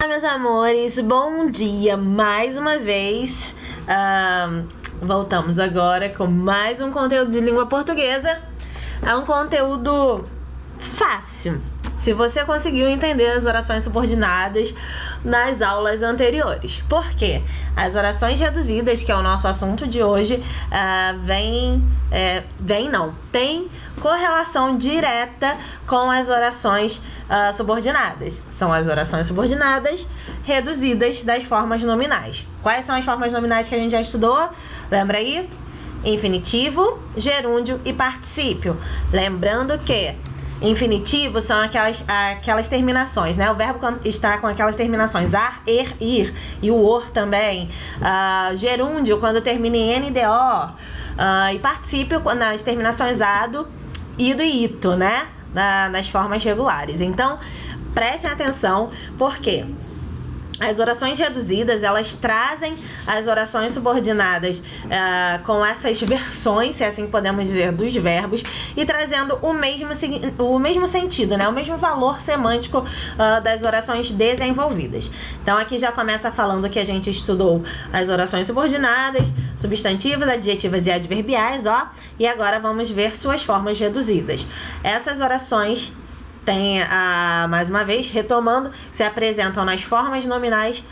Olá, meus amores, bom dia mais uma vez. Voltamos agora com mais um conteúdo de língua portuguesa. É um conteúdo fácil, se você conseguiu entender as orações subordinadas nas aulas anteriores. Por quê? As orações reduzidas, que é o nosso assunto de hoje, tem correlação direta com as orações subordinadas. São as orações subordinadas reduzidas das formas nominais. Quais são as formas nominais que a gente já estudou? Lembra aí? Infinitivo, gerúndio e particípio. Lembrando que infinitivo são aquelas terminações, né? O verbo está com aquelas terminações ar, er, ir, e o or também. Gerúndio quando termina em NDO, e particípio nas terminações ado, ido e ito, né? Nas formas regulares. Então, prestem atenção, porque as orações reduzidas, elas trazem as orações subordinadas com essas versões, se assim podemos dizer, dos verbos, e trazendo o mesmo sentido, né? O mesmo valor semântico das orações desenvolvidas. Então aqui já começa falando que a gente estudou as orações subordinadas, substantivos, adjetivas e adverbiais, e agora vamos ver suas formas reduzidas. Essas orações mais uma vez, retomando, se apresentam nas formas nominais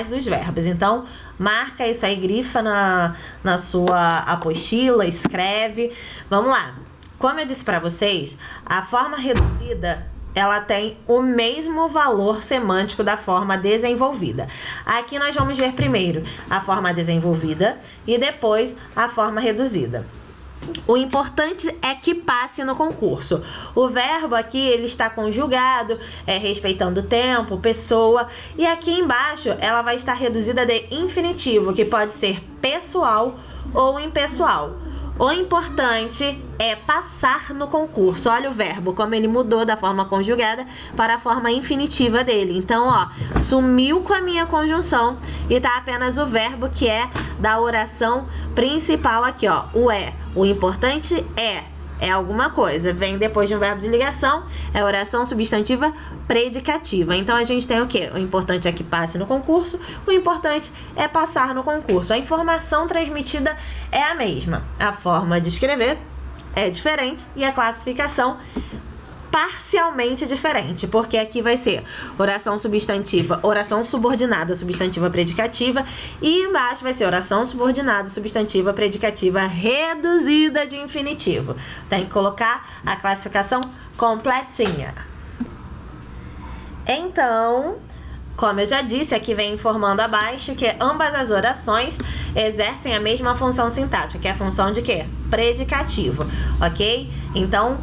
dos verbos. Então, marca isso aí, grifa na sua apostila, escreve. Vamos lá. Como eu disse para vocês, a forma reduzida, ela tem o mesmo valor semântico da forma desenvolvida. Aqui nós vamos ver primeiro a forma desenvolvida e depois a forma reduzida. O importante é que passe no concurso. O verbo aqui, ele está conjugado, respeitando tempo, pessoa. E aqui embaixo, ela vai estar reduzida de infinitivo, que pode ser pessoal ou impessoal. O importante é passar no concurso. Olha o verbo, como ele mudou da forma conjugada para a forma infinitiva dele. Então, sumiu com a minha conjunção e tá apenas o verbo que é da oração principal aqui, o é. O importante é alguma coisa. Vem depois de um verbo de ligação, é oração substantiva predicativa. Então a gente tem o quê? O importante é que passe no concurso, o importante é passar no concurso. A informação transmitida é a mesma. A forma de escrever é diferente e a classificação parcialmente diferente, porque aqui vai ser oração substantiva, oração subordinada, substantiva predicativa, e embaixo vai ser oração subordinada, substantiva predicativa reduzida de infinitivo. Tem que colocar a classificação completinha. Então, como eu já disse, aqui vem informando abaixo que ambas as orações exercem a mesma função sintática, que é a função de quê? Predicativo, ok? Então,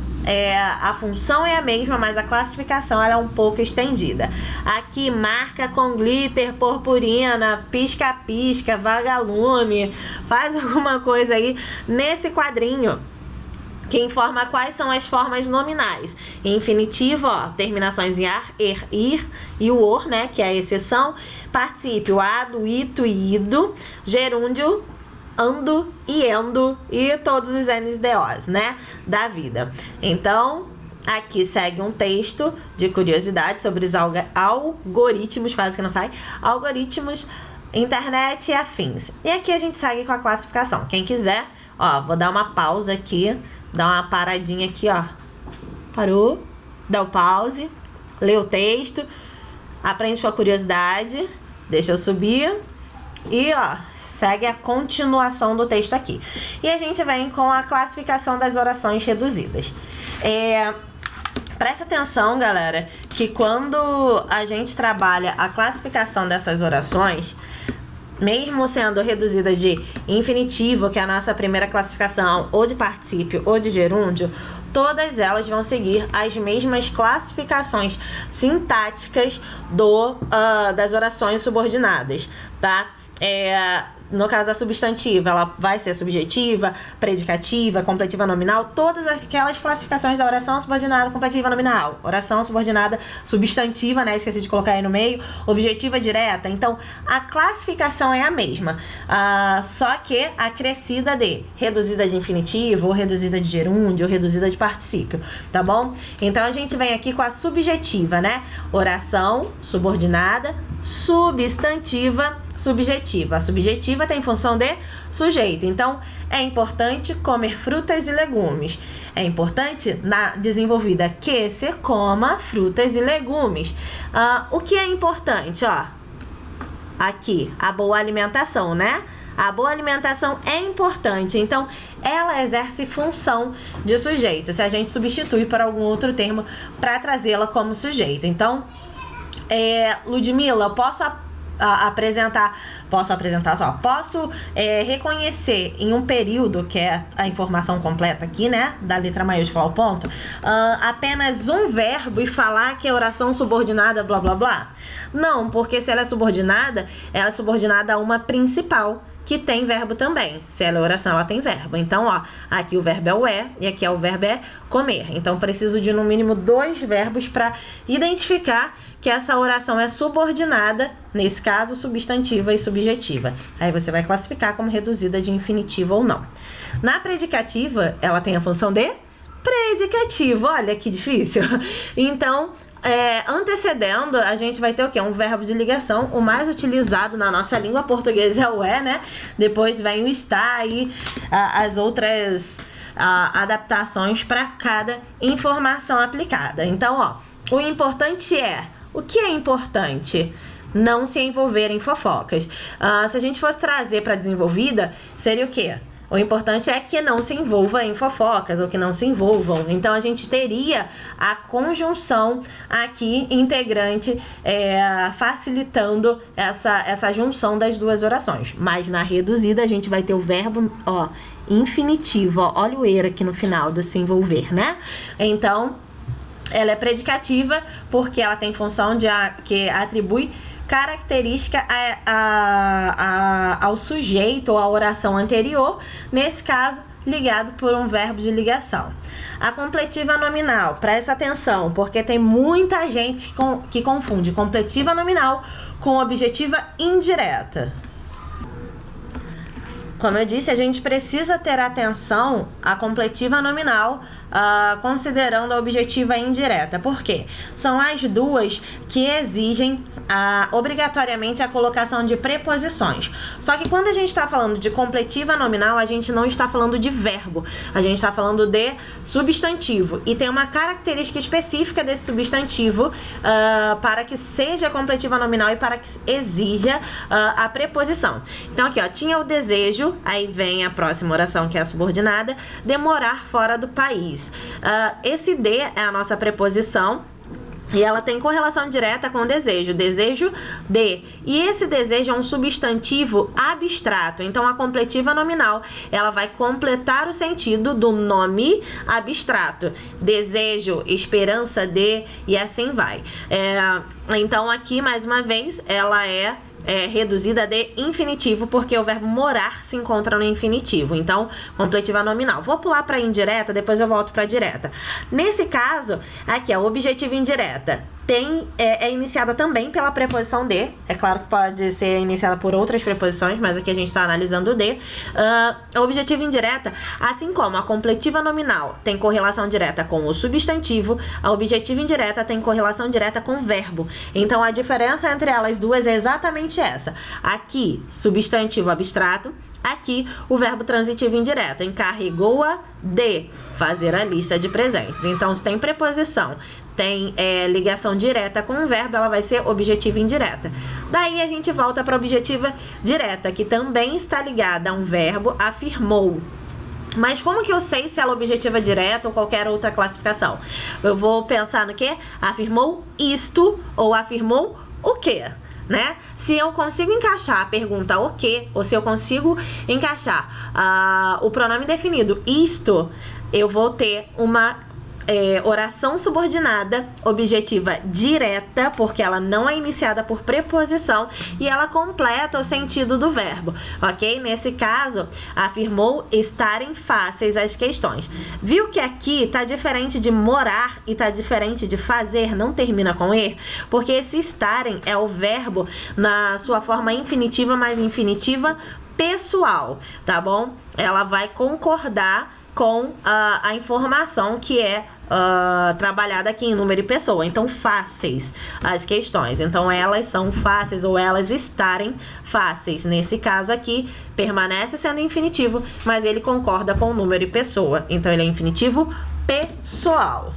a função é a mesma, mas a classificação ela é um pouco estendida. Aqui, marca com glitter, purpurina, pisca-pisca, vagalume, faz alguma coisa aí nesse quadrinho que informa quais são as formas nominais. Infinitivo, terminações em ar, er, ir, e o or, né, que é a exceção. Particípio, ado, ito e ido. Gerúndio, ando e endo, e todos os NDOs, né, da vida. Então, aqui segue um texto de curiosidade sobre os algoritmos, quase que não sai, algoritmos, internet e afins. E aqui a gente segue com a classificação. Quem quiser, vou dar uma pausa aqui, dá uma paradinha aqui, parou, dá o pause, lê o texto, aprende com a curiosidade, deixa eu subir e segue a continuação do texto aqui. E a gente vem com a classificação das orações reduzidas. Presta atenção, galera, que quando a gente trabalha a classificação dessas orações, mesmo sendo reduzida de infinitivo, que é a nossa primeira classificação, ou de particípio ou de gerúndio, todas elas vão seguir as mesmas classificações sintáticas das orações subordinadas, tá? no caso da substantiva, ela vai ser subjetiva, predicativa, completiva nominal, todas aquelas classificações da oração subordinada, completiva nominal, oração subordinada substantiva, né? Esqueci de colocar aí no meio, objetiva direta. Então, a classificação é a mesma, só que acrescida de reduzida de infinitivo, ou reduzida de gerúndio, ou reduzida de particípio, tá bom? Então, a gente vem aqui com a subjetiva, né? Oração subordinada, substantiva, subjetiva. A subjetiva tem função de sujeito. Então, é importante comer frutas e legumes. É importante na desenvolvida que se coma frutas e legumes. O que é importante, ó? Aqui, a boa alimentação, né? A boa alimentação é importante, então ela exerce função de sujeito, se a gente substitui por algum outro termo para trazê-la como sujeito. Então, Ludmila, posso reconhecer em um período, que é a informação completa aqui, né, da letra maiúscula ao ponto, apenas um verbo e falar que é oração subordinada, blá blá blá? Não, porque se ela é subordinada a uma principal, que tem verbo também. Se ela é oração, ela tem verbo. Então, ó, aqui o verbo é o e aqui o verbo é comer. Então, preciso de no mínimo 2 verbos para identificar que essa oração é subordinada, nesse caso, substantiva e subjetiva. Aí você vai classificar como reduzida de infinitivo ou não. Na predicativa, ela tem a função de predicativo. Olha que difícil. Então, antecedendo, a gente vai ter o quê? Um verbo de ligação. O mais utilizado na nossa língua portuguesa é o é, né? Depois vem o está e as outras adaptações para cada informação aplicada. Então, ó, o importante é... O que é importante? Não se envolver em fofocas. Se a gente fosse trazer para desenvolvida, seria o quê? O importante é que não se envolva em fofocas, ou que não se envolvam. Então, a gente teria a conjunção aqui integrante, facilitando essa junção das duas orações. Mas na reduzida, a gente vai ter o verbo, ó, infinitivo. Ó, olha o er aqui no final do se envolver, né? Então, ela é predicativa porque ela tem função que atribui característica ao sujeito ou à oração anterior, nesse caso, ligado por um verbo de ligação. A completiva nominal, presta atenção, porque tem muita gente que confunde completiva nominal com objetiva indireta. Como eu disse, a gente precisa ter atenção à completiva nominal, considerando a objetiva indireta. Por quê? São as duas que exigem obrigatoriamente a colocação de preposições. Só que quando a gente está falando de completiva nominal, a gente não está falando de verbo, a gente está falando de substantivo. E tem uma característica específica desse substantivo para que seja completiva nominal e para que exija a preposição. Então aqui, ó, tinha o desejo, aí vem a próxima oração, que é a subordinada, de morar fora do país. Esse de é a nossa preposição e ela tem correlação direta com o desejo de. E esse desejo é um substantivo abstrato. Então, a completiva nominal, ela vai completar o sentido do nome abstrato. Desejo, esperança de, e assim vai. Então, aqui, mais uma vez, ela é reduzida de infinitivo, porque o verbo morar se encontra no infinitivo. Então, completiva nominal. Vou pular para indireta, depois eu volto para direta. Nesse caso, aqui, a objetiva indireta é iniciada também pela preposição de. É claro que pode ser iniciada por outras preposições, mas aqui a gente está analisando o de. A objetiva indireta, assim como a completiva nominal tem correlação direta com o substantivo, a objetiva indireta tem correlação direta com o verbo. Então, a diferença entre elas duas é exatamente essa. Aqui, substantivo abstrato. Aqui, o verbo transitivo indireto, encarregou-a de fazer a lista de presentes. Então, se tem preposição, tem ligação direta com o verbo, ela vai ser objetiva indireta. Daí, a gente volta para a objetiva direta, que também está ligada a um verbo, afirmou. Mas como que eu sei se ela é objetiva direta ou qualquer outra classificação? Eu vou pensar no quê? Afirmou isto ou afirmou o quê? Né? Se eu consigo encaixar a pergunta o que, ou se eu consigo encaixar o pronome definido isto, eu vou ter uma oração subordinada, objetiva direta, porque ela não é iniciada por preposição e ela completa o sentido do verbo, ok? Nesse caso, afirmou estarem fáceis as questões. Viu que aqui tá diferente de morar e tá diferente de fazer, não termina com er, porque esse estarem é o verbo na sua forma infinitiva, mas infinitiva pessoal, tá bom? Ela vai concordar com a informação que é trabalhada aqui em número e pessoa. Então, fáceis as questões. Então, elas são fáceis ou elas estarem fáceis. Nesse caso aqui, permanece sendo infinitivo, mas ele concorda com o número e pessoa. Então, ele é infinitivo pessoal.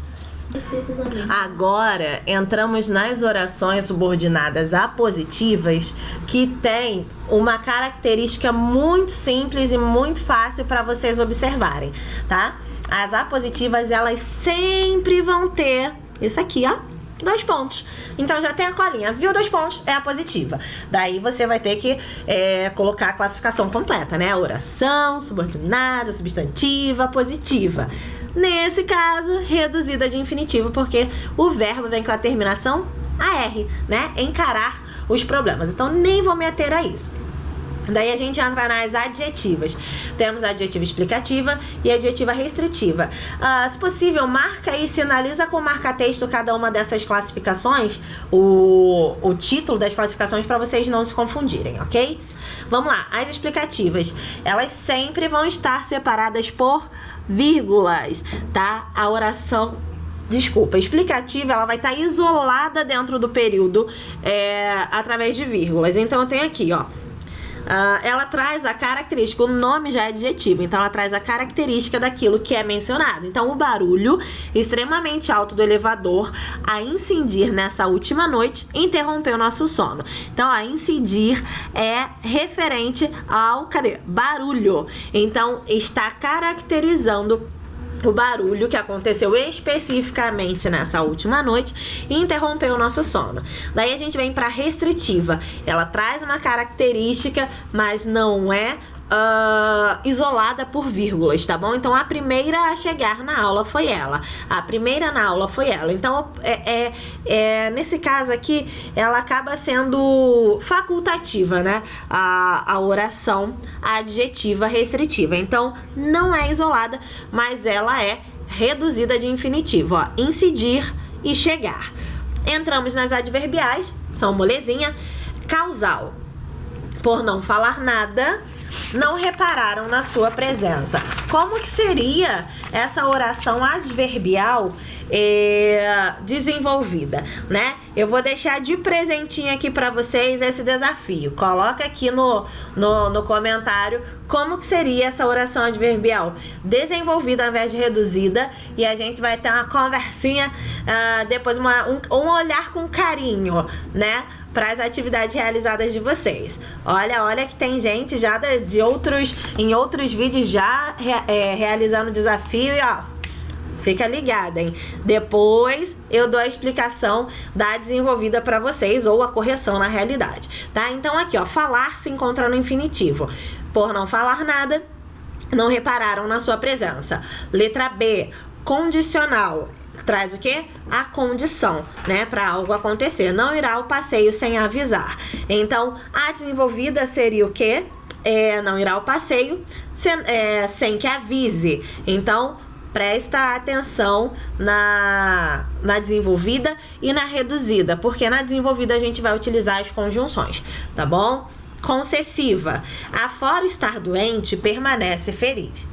Agora, entramos nas orações subordinadas apositivas, que tem uma característica muito simples e muito fácil para vocês observarem, tá? As apositivas, elas sempre vão ter isso aqui, ó, 2 pontos. Então já tem a colinha, viu 2 pontos, é a positiva. Daí você vai ter que colocar a classificação completa, né? Oração, subordinada, substantiva, positiva. Nesse caso, reduzida de infinitivo, porque o verbo vem com a terminação AR, né? Encarar os problemas. Então nem vou me ater a isso. Daí a gente entra nas adjetivas. Temos a adjetiva explicativa e a adjetiva restritiva. Se possível, marca e sinaliza com marca-texto cada uma dessas classificações, o título das classificações, para vocês não se confundirem, ok? Vamos lá, as explicativas. Elas sempre vão estar separadas por vírgulas, tá? A oração... Desculpa, explicativa, ela vai estar isolada dentro do período através de vírgulas. Então eu tenho aqui, ó. Ela traz a característica, o nome já é adjetivo, então ela traz a característica daquilo que é mencionado. Então, o barulho extremamente alto do elevador a incidir nessa última noite interrompeu nosso sono. Então, a incidir é referente ao, barulho. Então, está caracterizando o barulho que aconteceu especificamente nessa última noite e interrompeu o nosso sono. Daí a gente vem para restritiva. Ela traz uma característica, mas não é isolada por vírgulas, tá bom? Então a primeira a chegar na aula foi ela. A primeira na aula foi ela. Então nesse caso aqui, ela acaba sendo facultativa, né? A oração adjetiva restritiva. Então não é isolada, mas ela é reduzida de infinitivo, ó. Incidir e chegar. Entramos nas adverbiais, são molezinha. Causal. Por não falar nada, não repararam na sua presença. Como que seria essa oração adverbial desenvolvida, né? Eu vou deixar de presentinho aqui para vocês esse desafio. Coloca aqui no comentário como que seria essa oração adverbial desenvolvida ao invés de reduzida, e a gente vai ter uma conversinha, depois um olhar com carinho, né? Para as atividades realizadas de vocês. Olha que tem gente já em outros vídeos já realizando o desafio, e ó, fica ligada, hein? Depois eu dou a explicação da desenvolvida para vocês, ou a correção na realidade, tá? Então aqui, ó, falar se encontra no infinitivo. Por não falar nada, não repararam na sua presença. Letra B, condicional. Traz o quê? A condição, né? Para algo acontecer. Não irá ao passeio sem avisar. Então, a desenvolvida seria o quê? Não irá ao passeio sem que avise. Então, presta atenção na desenvolvida e na reduzida, porque na desenvolvida a gente vai utilizar as conjunções, tá bom? Concessiva. Afora estar doente, permanece feliz.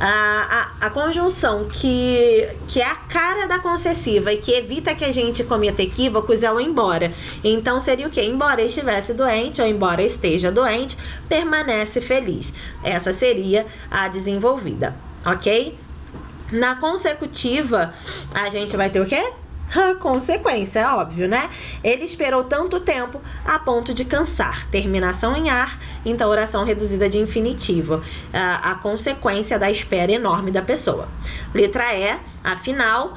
A conjunção que é a cara da concessiva e que evita que a gente cometa equívocos é o embora. Então seria o que? Embora estivesse doente ou embora esteja doente, permanece feliz. Essa seria a desenvolvida, ok? Na consecutiva, a gente vai ter o quê? A consequência, é óbvio, né? Ele esperou tanto tempo a ponto de cansar. Terminação em ar, então oração reduzida de infinitivo. A consequência da espera enorme da pessoa. Letra E, afinal,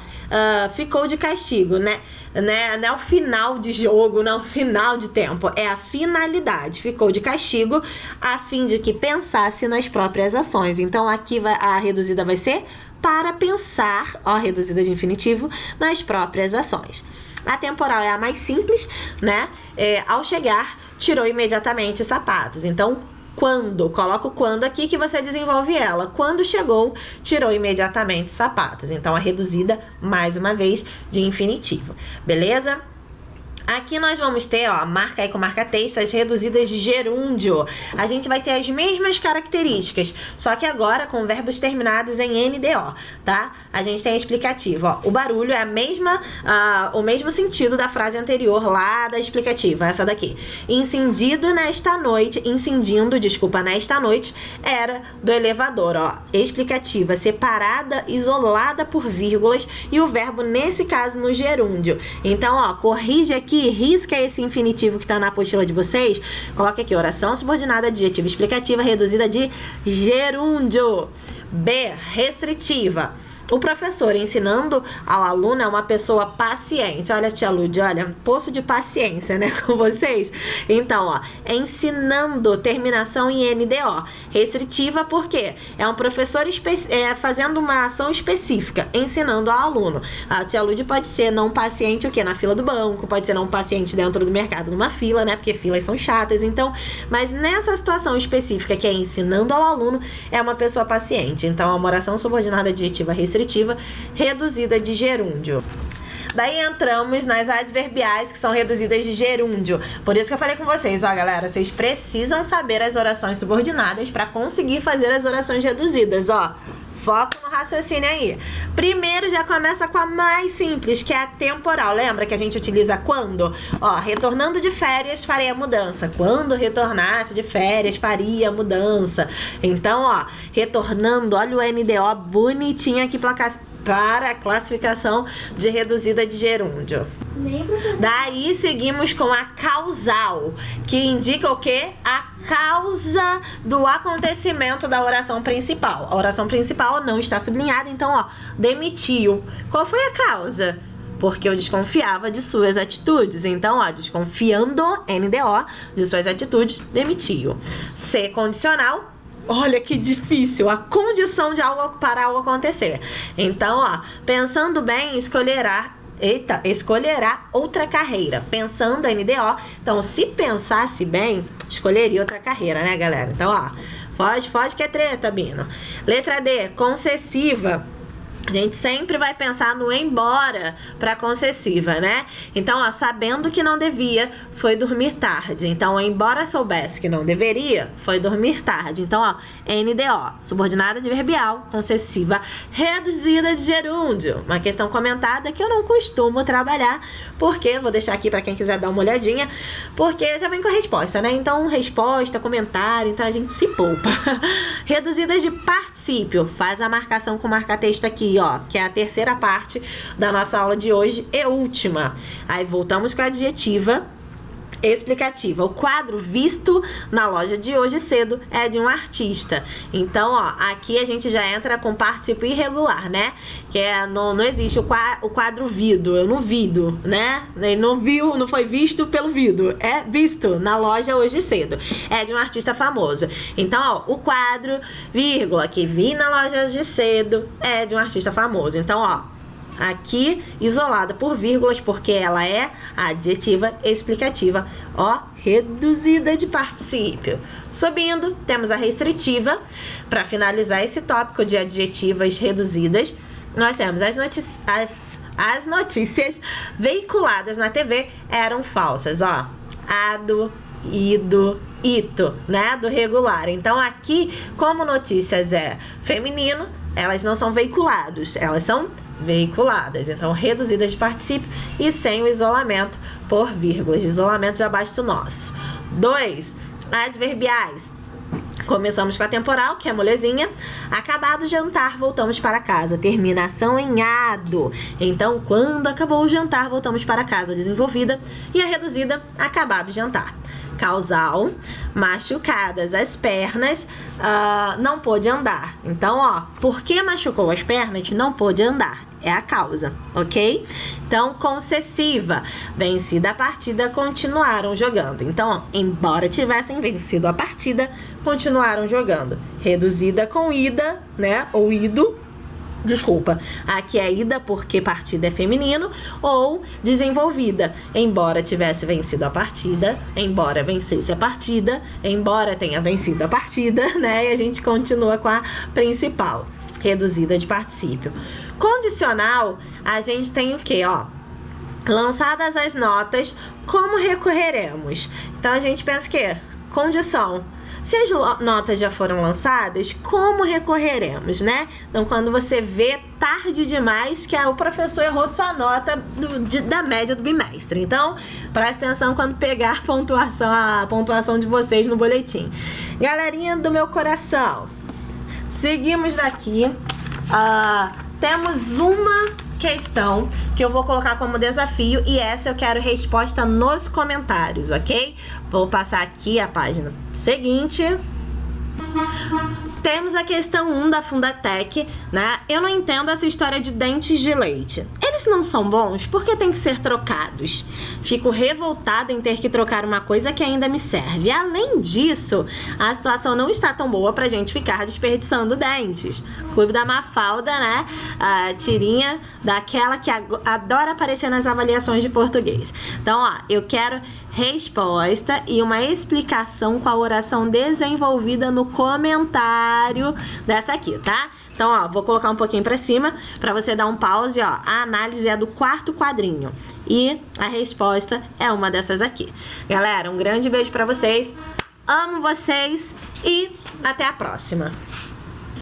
ficou de castigo, né? Não é o final de jogo, não é o final de tempo, é a finalidade. Ficou de castigo a fim de que pensasse nas próprias ações. Então aqui a reduzida vai ser para pensar, ó, reduzida de infinitivo, nas próprias ações. A temporal é a mais simples, né? Ao chegar, tirou imediatamente os sapatos. Então, quando, coloca o quando aqui que você desenvolve ela. Quando chegou, tirou imediatamente os sapatos. Então, a reduzida, mais uma vez, de infinitivo. Beleza? Aqui nós vamos ter, ó, marca aí com marca-texto, as reduzidas de gerúndio. A gente vai ter as mesmas características, só que agora com verbos terminados em NDO, tá? A gente tem a explicativa, ó. O barulho é o mesmo sentido da frase anterior lá da explicativa, essa daqui. Incendindo nesta noite, nesta noite, era do elevador, ó. Explicativa, separada, isolada por vírgulas e o verbo, nesse caso, no gerúndio. Então, ó, corrige aqui, risca esse infinitivo que tá na apostila de vocês, coloca aqui, oração subordinada, adjetiva explicativa, reduzida de gerúndio. B, restritiva. O professor ensinando ao aluno é uma pessoa paciente. Olha, tia Lud, olha, poço de paciência, né, com vocês. Então, ó, ensinando, terminação em NDO. Restritiva porque é um professor fazendo uma ação específica, ensinando ao aluno. A tia Lud pode ser não paciente, o quê? Na fila do banco, pode ser não paciente dentro do mercado, numa fila, né, porque filas são chatas. Então, mas nessa situação específica que é ensinando ao aluno, é uma pessoa paciente. Então, é uma oração subordinada adjetiva restritiva, reduzida de gerúndio. Daí entramos nas adverbiais, que são reduzidas de gerúndio. Por isso que eu falei com vocês, ó, galera, vocês precisam saber as orações subordinadas para conseguir fazer as orações reduzidas, ó. Foco no raciocínio aí. Primeiro já começa com a mais simples, que é a temporal. Lembra que a gente utiliza quando? Ó, retornando de férias, farei a mudança. Quando retornasse de férias, faria a mudança. Então, ó, retornando, olha o NDO bonitinho aqui para a classificação de reduzida de gerúndio. Daí seguimos com a causal, que indica o quê? A causa do acontecimento da oração principal. A oração principal não está sublinhada, então, ó, demitiu. Qual foi a causa? Porque eu desconfiava de suas atitudes. Então, ó, desconfiando, NDO, de suas atitudes, demitiu. C, condicional. Olha que difícil, a condição de algo para algo acontecer. Então, ó, pensando bem, escolherá outra carreira. Pensando NDO, então se pensasse bem, escolheria outra carreira, né, galera? Então, ó, foge que é treta, Bino. Letra D, concessiva. A gente sempre vai pensar no embora para concessiva, né? Então, ó, sabendo que não devia, foi dormir tarde. Então, embora soubesse que não deveria, foi dormir tarde. Então, ó, NDO, subordinada adverbial, concessiva, reduzida de gerúndio. Uma questão comentada que eu não costumo trabalhar, porque, vou deixar aqui para quem quiser dar uma olhadinha, porque já vem com a resposta, né? Então, resposta, comentário, então a gente se poupa. Reduzidas de particípio, faz a marcação com marca-texto aqui, ó, que é a terceira parte da nossa aula de hoje e última. Aí voltamos com a adjetiva explicativa. O quadro visto na loja de hoje cedo é de um artista. Então, ó, aqui a gente já entra com particípio irregular, né? Que é, não existe o quadro vido, eu não vido, né? Ele não viu, não foi visto pelo vido. É visto na loja hoje cedo. É de um artista famoso. Então, ó, o quadro, vírgula, que vi na loja hoje cedo é de um artista famoso. Então, ó, aqui isolada por vírgulas, porque ela é adjetiva explicativa, ó, reduzida de particípio. Subindo, temos a restritiva. Para finalizar esse tópico de adjetivas reduzidas, nós temos as notícias veiculadas na TV eram falsas, ó, ado, ido, ito, né, do regular. Então aqui, como notícias é feminino, elas não são veiculadas, elas são veiculadas, então reduzidas de particípio e sem o isolamento por vírgulas. Isolamento já basta o nosso. 2. Adverbiais. Começamos com a temporal, que é molezinha. Acabado o jantar, voltamos para casa. Terminação em ado. Então, quando acabou o jantar, voltamos para casa. Desenvolvida. E a reduzida, acabado o jantar. Causal, machucadas as pernas, não pôde andar. Então, ó, porque machucou as pernas, não pôde andar. É a causa, ok? Então, concessiva, vencida a partida, continuaram jogando. Então, ó, embora tivessem vencido a partida, continuaram jogando. Reduzida com ida, né, ou ido, Desculpa, aqui é ida porque partida é feminino, ou desenvolvida, embora tivesse vencido a partida, embora vencesse a partida, embora tenha vencido a partida, né? E a gente continua com a principal, reduzida de particípio. Condicional, a gente tem o quê, ó? Lançadas as notas, como recorreremos? Então a gente pensa que condição. Se as notas já foram lançadas, como recorreremos, né? Então, quando você vê tarde demais que o professor errou sua nota da média do bimestre. Então, preste atenção quando pegar a pontuação de vocês no boletim. Galerinha do meu coração, seguimos daqui. Temos uma questão que eu vou colocar como desafio e essa eu quero resposta nos comentários, ok? Vou passar aqui a página seguinte. Temos a questão 1 da Fundatec, né? Eu não entendo essa história de dentes de leite. Eles não são bons? Por que tem que ser trocados? Fico revoltada em ter que trocar uma coisa que ainda me serve. Além disso, a situação não está tão boa pra gente ficar desperdiçando dentes. Clube da Mafalda, né? A tirinha daquela que adora aparecer nas avaliações de português. Então, ó, eu quero resposta e uma explicação com a oração desenvolvida no comentário dessa aqui, tá? Então, ó, vou colocar um pouquinho pra cima pra você dar um pause, ó. A análise é do 4º quadrinho e a resposta é uma dessas aqui. Galera, um grande beijo pra vocês. Amo vocês e até a próxima.